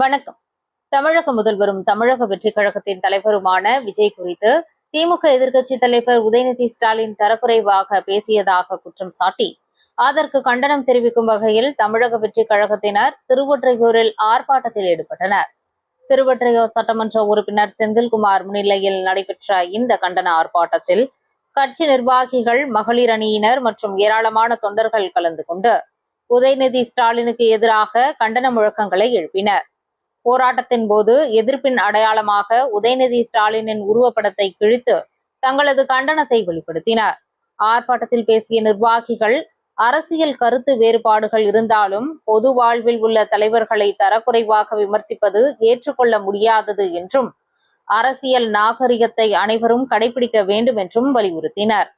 வணக்கம். தமிழக முதல்வரும் தமிழக வெற்றிக் கழகத்தின் தலைவருமான விஜய் குறித்து திமுக எதிர்க்கட்சித் தலைவர் உதயநிதி ஸ்டாலின் தரக்குறைவாக பேசியதாக குற்றம் சாட்டி அதற்கு கண்டனம் தெரிவிக்கும் வகையில் தமிழக வெற்றிக் கழகத்தினர் திருவொற்றியூரில் ஆர்ப்பாட்டத்தில் ஈடுபட்டனர். திருவொற்றியூர் சட்டமன்ற உறுப்பினர் செந்தில்குமார் முன்னிலையில் நடைபெற்ற இந்த கண்டன ஆர்ப்பாட்டத்தில் கட்சி நிர்வாகிகள், மகளிர் அணியினர் மற்றும் ஏராளமான தொண்டர்கள் கலந்து கொண்டு உதயநிதி ஸ்டாலினுக்கு எதிராக கண்டன முழக்கங்களை எழுப்பினர். போராட்டத்தின் போது எதிர்ப்பின் அடையாளமாக உதயநிதி ஸ்டாலினின் உருவப்படத்தை கிழித்து தங்களது கண்டனத்தை வெளிப்படுத்தினர். ஆர்ப்பாட்டத்தில் பேசிய நிர்வாகிகள், அரசியல் கருத்து வேறுபாடுகள் இருந்தாலும் பொது வாழ்வில் உள்ள தலைவர்களை தரக்குறைவாக விமர்சிப்பது ஏற்றுக்கொள்ள முடியாதது என்றும் அரசியல் நாகரிகத்தை அனைவரும் கடைபிடிக்க வேண்டும் என்றும் வலியுறுத்தினர்.